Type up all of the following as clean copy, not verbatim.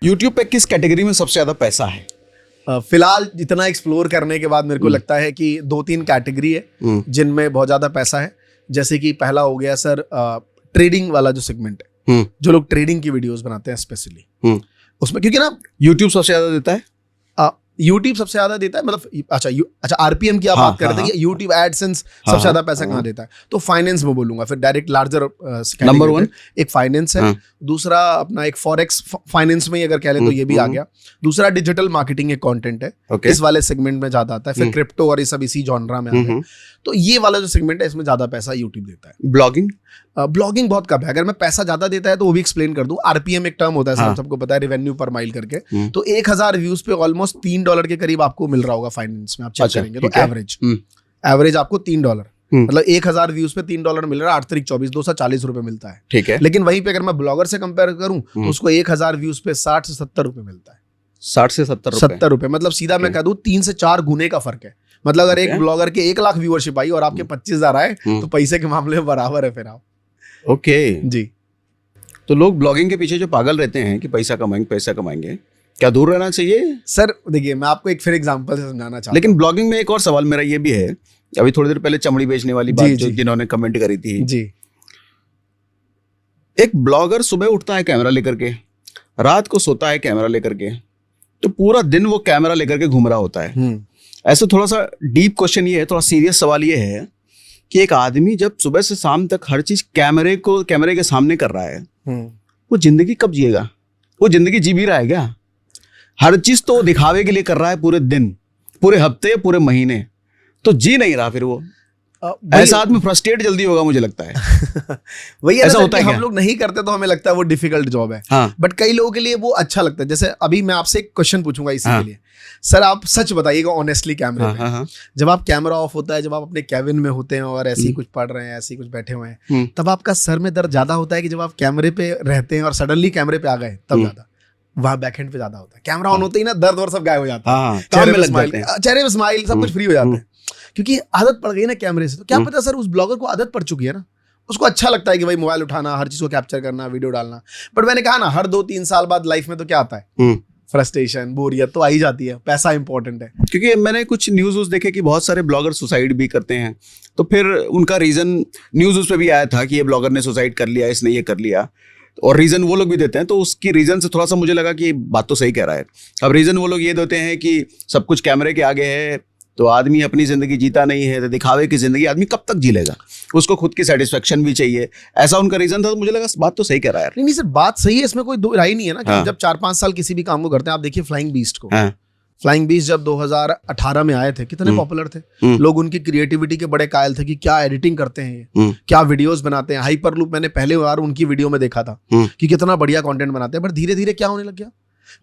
YouTube पे किस category में सबसे ज्यादा पैसा है? फिलहाल जितना एक्सप्लोर करने के बाद मेरे को लगता है कि 2-3 कैटेगरी है जिनमें बहुत ज्यादा पैसा है। जैसे कि पहला हो गया सर ट्रेडिंग वाला जो सेगमेंट है, जो लोग ट्रेडिंग की वीडियोस बनाते हैं स्पेशली उसमें, क्योंकि ना यूट्यूब सबसे ज्यादा देता है। यूट्यूब सबसे ज्यादा देता है, मतलब अच्छा आरपीएम की आप बात कर रहे थे कि यूट्यूब एडसेंस सबसे ज्यादा पैसा कहाँ देता है, तो फाइनेंस में बोलूंगा, फिर डायरेक्ट लार्जर नंबर 1 एक फाइनेंस है, दूसरा अपना एक फॉरेक्स फाइनेंस में ही अगर कह ले तो ये भी आ गया, दूसरा डिजिटल मार्केटिंग एक कंटेंट है, इस वाले सेगमेंट में ज्यादा आता है, फिर क्रिप्टो और ये सब इसी जॉनरा में आता है। तो ये वाला जो सेगमेंट है इसमें ज्यादा पैसा यूट्यूब देता है। ब्लॉगिंग बहुत कम है। अगर मैं पैसा ज्यादा देता है तो वो भी एक्सप्लेन कर दूं, आरपीएम एक टर्म होता है, सब सबको पता है, रेवेन्यू पर माइल करके, तो 1000 व्यूज पे ऑलमोस्ट $3 के करीब आपको मिल रहा होगा फाइनेंस में, आप चेक करेंगे तो एवरेज आपको $3, मतलब 1000 व्यूज पे $3 मिल रहा है, 8×3 = 24, 240 रुपए मिलता है। ठीक है। लेकिन वहीं पे अगर मैं ब्लॉगर से कंपेयर करूं तो उसको 1000 व्यूज पे 60 से 70 रुपए मिलता है। 60 से 70 रुपए, मतलब सीधा मैं कह दूं 3 से 4 गुने का फर्क है। मतलब अगर एक ब्लॉगर के 1 लाख व्यूअरशिप आई और आपके 25,000 आए तो पैसे के मामले में बराबर है फिर आप। ओके जी। तो लोग ब्लॉगिंग के पीछे जो पागल रहते हैं कि पैसा कमाएंगे, क्या दूर रहना चाहिए? सर देखिए, मैं आपको एक फिर एग्जांपल से समझाना चाहता हूं। लेकिन ब्लॉगिंग में एक और सवाल मेरा ये भी है, अभी थोड़ी देर पहले चमड़ी बेचने वाली बात जो जिन्होंने कमेंट करी थी जी, एक ब्लॉगर सुबह उठता है कैमरा लेकर के, रात को सोता है कैमरा लेकर के, तो पूरा दिन वो कैमरा लेकर के घूम रहा होता है। ऐसे थोड़ा सा डीप क्वेश्चन ये है, थोड़ा सीरियस सवाल ये है कि एक आदमी जब सुबह से शाम तक हर चीज कैमरे के सामने कर रहा है, वो जिंदगी कब जिएगा? वो जिंदगी जी भी रहा है क्या? हर चीज तो दिखावे के लिए कर रहा है, पूरे दिन, पूरे हफ्ते, पूरे महीने, तो जी नहीं रहा। फिर वो ऐसा आदमी फ्रस्ट्रेट जल्दी होगा, मुझे लगता है। वही ऐसा होता है, हम लोग नहीं करते तो हमें लगता है वो डिफिकल्ट जॉब है, बट कई लोगों के लिए वो अच्छा लगता है। जैसे अभी मैं आपसे एक क्वेश्चन पूछूंगा इसी के लिए, सर आप सच बताइएगा ऑनेस्टली कैमरे पे, जब आप कैमरा ऑफ होता है, जब आप अपने कैबिन में होते हैं और ऐसे ही कुछ पढ़ रहे हैं, ऐसे ही कुछ बैठे हुए हैं, तब आपका सर में दर्द ज्यादा होता है कि जब आप कैमरे पे रहते हैं और सडनली कैमरे पे आ गए तब ज्यादा? वहां बैकएंड पे ज्यादा होता है। कैमरा ऑन होते ही ना दर्द और सब गायब हो जाता है, चेहरे पे स्माइल, सब कुछ फ्री हो जाता है, क्योंकि आदत पड़ गई ना कैमरे से। तो क्या पता सर उस ब्लॉगर को आदत पड़ चुकी है ना, उसको अच्छा लगता है कि भाई मोबाइल उठाना, हर चीज को कैप्चर करना, वीडियो डालना। बट मैंने कहा ना, हर 2-3 साल बाद लाइफ में तो क्या आता है, फ्रस्ट्रेशन, बोरियत तो आ ही जाती है। पैसा इंपॉर्टेंट है, क्योंकि मैंने कुछ न्यूज देखे कि बहुत सारे ब्लॉगर सुसाइड भी करते हैं, तो फिर उनका रीजन न्यूज पे भी आया था कि ये ब्लॉगर ने सुसाइड कर लिया, इसने ये कर लिया, और रीजन वो लोग भी देते हैं। तो उसकी रीजन से थोड़ा सा मुझे लगा कि बात तो सही कह रहा है। अब रीजन वो लोग ये देते हैं कि सब कुछ कैमरे के आगे है, तो आदमी अपनी जिंदगी जीता नहीं है, तो दिखावे की जिंदगी आदमी कब तक जी लेगा, उसको खुद की सेटिस्फेक्शन भी चाहिए, ऐसा उनका रीजन था। तो मुझे लगा बात तो सही कह रहा है। नहीं सर, बात सही है, इसमें कोई दो राय नहीं है ना कि जब 4-5 साल किसी भी काम को करते हैं, आप देखिए फ्लाइंग बीस्ट को, फ्लाइंग बीस्ट जब 2018 में आए थे, कितने पॉपुलर थे लोग, उनकी क्रिएटिविटी के बड़े कायल थे कि क्या एडिटिंग करते हैं, क्या वीडियोस बनाते हैं। हाइपरलूप मैंने पहले बार उनकी वीडियो में देखा था कि कितना बढ़िया कंटेंट बनाते हैं, बट धीरे धीरे क्या होने लग गया,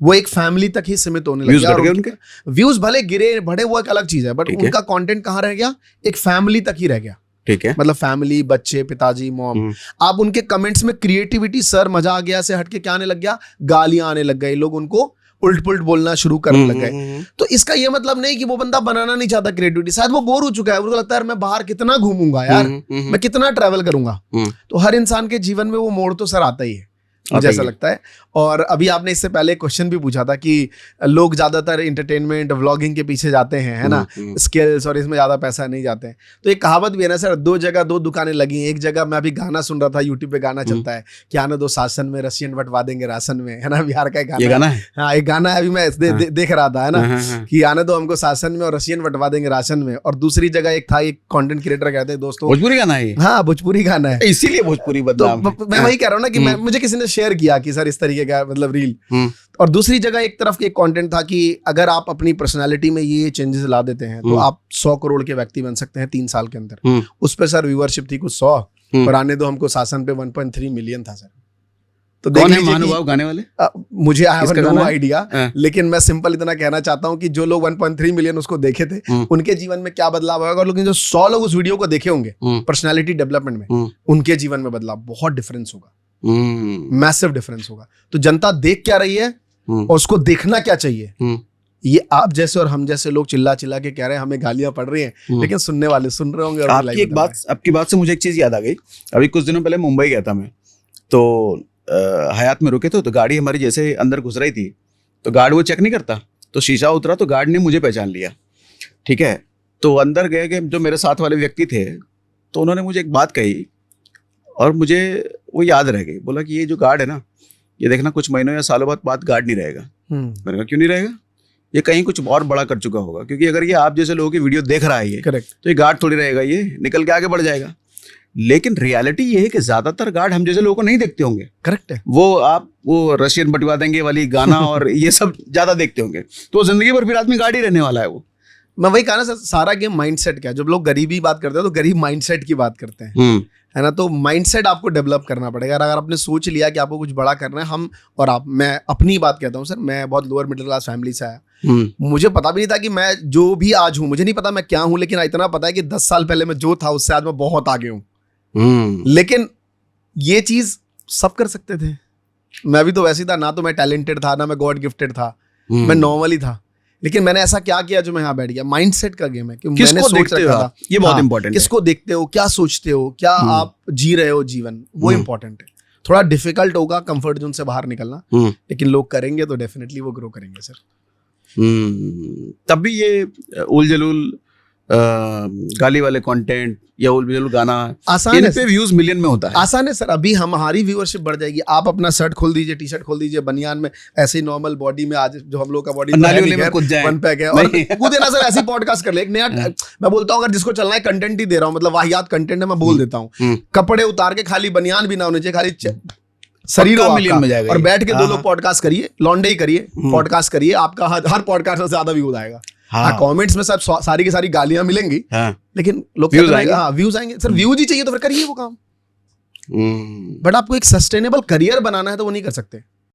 वो एक फैमिली तक ही सीमित होने लग गया। व्यूज भले गिरे बढ़े, वो एक अलग चीज है, बट उनका कंटेंट कहाँ रह गया, एक फैमिली तक ही रह गया। ठीक है, मतलब फैमिली, बच्चे, पिताजी, मॉम। आप उनके कमेंट्स में क्रिएटिविटी, सर मजा आ गया से हटके क्या आने लग गया, गालियां आने लग गई, लोग उनको उल्ट पुल्ट बोलना शुरू करने लग गए। तो इसका ये मतलब नहीं कि वो बंदा बनाना नहीं चाहता क्रिएटिविटी, शायद वो बोर हो चुका है, उसको लगता है मैं बाहर कितना घूमूंगा यार, मैं कितना ट्रैवल करूंगा। तो हर इंसान के जीवन में वो मोड़ तो सर आता ही है, मुझे ऐसा लगता है। और अभी आपने इससे पहले क्वेश्चन भी पूछा था कि लोग ज्यादातर एंटरटेनमेंट, व्लॉगिंग के पीछे जाते हैं, है ना, स्किल्स और इसमें ज्यादा पैसा नहीं जाते हैं। तो एक कहावत भी है ना सर, 2 जगह 2 दुकानें लगी। एक जगह मैं अभी गाना सुन रहा था, यूट्यूब पे गाना चलता है कि आने दो शासन में, रशियन बंटवा देंगे राशन में, है ना, बिहार का एक गाना है। हाँ, एक गाना है, अभी मैं देख रहा था, है ना, कि आने दो हमको शासन में और रशियन बंटवा देंगे राशन में। और दूसरी जगह एक था, एक कंटेंट क्रिएटर कहते हैं, दोस्तों भोजपुरी गाना है। हाँ, भोजपुरी गाना है, इसीलिए भोजपुरी बदनाम। मैं वही कह रहा हूँ ना कि मुझे किसी ने शेयर किया कि सर इस तरीके का मतलब रील। और दूसरी जगह एक तरफ एक कंटेंट था कि अगर आप अपनी पर्सनालिटी में ये चेंजेस ला देते हैं तो आप 100 करोड़ के व्यक्ति बन सकते हैं 3 साल के अंदर। उस पे सर व्यूअरशिप थी कुछ 100, और आने दो हमको शासन पे 1.3 मिलियन था सर। तो कौन है महानुभाव गाने वाले? मुझे आई हैव नो आइडिया, लेकिन मैं सिंपल इतना कहना चाहता हूं कि जो लोग 1.3 मिलियन उसको देखे थे, उनके जीवन में क्या बदलाव होगा। लेकिन जो 100 लोग उस वीडियो को देखे होंगे पर्सनालिटी डेवलपमेंट में, उनके जीवन में बदलाव बहुत डिफरेंस होगा, मैसिव डिफरेंस होगा। तो जनता देख क्या रही है और उसको देखना क्या चाहिए, ये आप जैसे और हम जैसे लोग चिल्ला चिल्ला के कह रहे हैं, हमें गालियां पड़ रही हैं, लेकिन सुनने वाले सुन रहे होंगे। और आपकी बात से मुझे एक चीज याद आ गई। अभी कुछ दिनों पहले मुंबई गया था मैं, तो हयात में रुके थे, तो गाड़ी हमारी जैसे अंदर घुस रही थी तो गार्ड वो चेक नहीं करता, तो शीशा उतरा तो गार्ड ने मुझे पहचान लिया, ठीक है। तो अंदर गए कि जो मेरे साथ वाले व्यक्ति थे, तो उन्होंने मुझे एक बात कही और मुझे वो याद रह गई। बोला कि ये जो गार्ड है ना, ये देखना कुछ महीनों या सालों बाद गार्ड नहीं रहेगा। मैंने कहा क्यों नहीं रहेगा? ये कहीं कुछ और बड़ा कर चुका होगा, क्योंकि अगर ये आप जैसे लोगों की वीडियो देख रहा है ये, करेक्ट, तो ये गार्ड थोड़ी रहेगा, ये निकल के आगे बढ़ जाएगा। लेकिन रियलिटी ये है कि ज्यादातर गार्ड हम जैसे लोगों को नहीं देखते होंगे। करेक्ट है। वो रशियन बटवा देंगे वाली गाना और ये सब ज्यादा देखते होंगे, तो जिंदगी भर फिर आदमी गार्ड ही रहने वाला है वो। मैं वही कहा ना सर, सारा गेम माइंडसेट का है। जब लोग गरीबी बात करते हैं तो गरीब माइंडसेट की बात करते हैं, है ना। तो माइंडसेट आपको डेवलप करना पड़ेगा। अगर आपने सोच लिया कि आपको कुछ बड़ा करना है, हम और आप, मैं अपनी बात कहता हूँ सर, मैं बहुत लोअर मिडिल क्लास फैमिली से आया। मुझे पता भी नहीं था कि मैं जो भी आज हूँ, मुझे नहीं पता मैं क्या हूँ, लेकिन इतना पता है कि 10 साल पहले मैं जो था उससे आज मैं बहुत आगे हूँ। लेकिन ये चीज सब कर सकते थे। मैं भी तो वैसे ही था ना, तो मैं टैलेंटेड था ना मैं गॉड गिफ्टेड था, मैं नॉर्मल ही था। लेकिन मैंने ऐसा क्या किया जो मैं यहाँ बैठ गया? माइंडसेट का गेम है कि मैंने सोच रखा था। ये बहुत इंपॉर्टेंट है। किसको देखते हो, क्या सोचते हो, क्या आप जी रहे हो जीवन, वो इंपॉर्टेंट है। थोड़ा डिफिकल्ट होगा कंफर्ट जोन से बाहर निकलना, लेकिन लोग करेंगे तो डेफिनेटली वो ग्रो करेंगे सर। तब भी ये उल जलूल गाली वाले कंटेंट या उल जलूल गाना, आसान है, पे व्यूज मिलियन में होता है। आसान है सर। अभी हमारी व्यूअरशिप बढ़ जाएगी। आप अपना शर्ट खोल दीजिए, टी शर्ट खोल दीजिए, बनियान में ऐसे ही नॉर्मल बॉडी में, आज जो हम लोग का बॉडी वन पैक है, और कूदे ना सर, ऐसी पॉडकास्ट कर ले। एक नया मैं बोलता हूँ, अगर जिसको चलना है कंटेंट ही दे रहा हूँ, मतलब वाहियात कंटेंट है, मैं बोल देता हूँ। कपड़े उतार के खाली बनियान भी ना होने चाहिए, खाली शरीर मिलियन में जाएगा, और बैठ के 2 लोग पॉडकास्ट करिए, लॉन्डे ही करिए, पॉडकास्ट करिए, आपका हर पॉडकास्ट से ज्यादा व्यू आएगा। हाँ, कमेंट्स में सब सारी की सारी गालियां मिलेंगी, हाँ, लेकिन लोग व्यूज आएंगे। हाँ, व्यूज आएंगे सर। व्यूज ही चाहिए तो फिर करिए वो काम। बट आपको एक सस्टेनेबल करियर बनाना है तो वो नहीं कर सकते।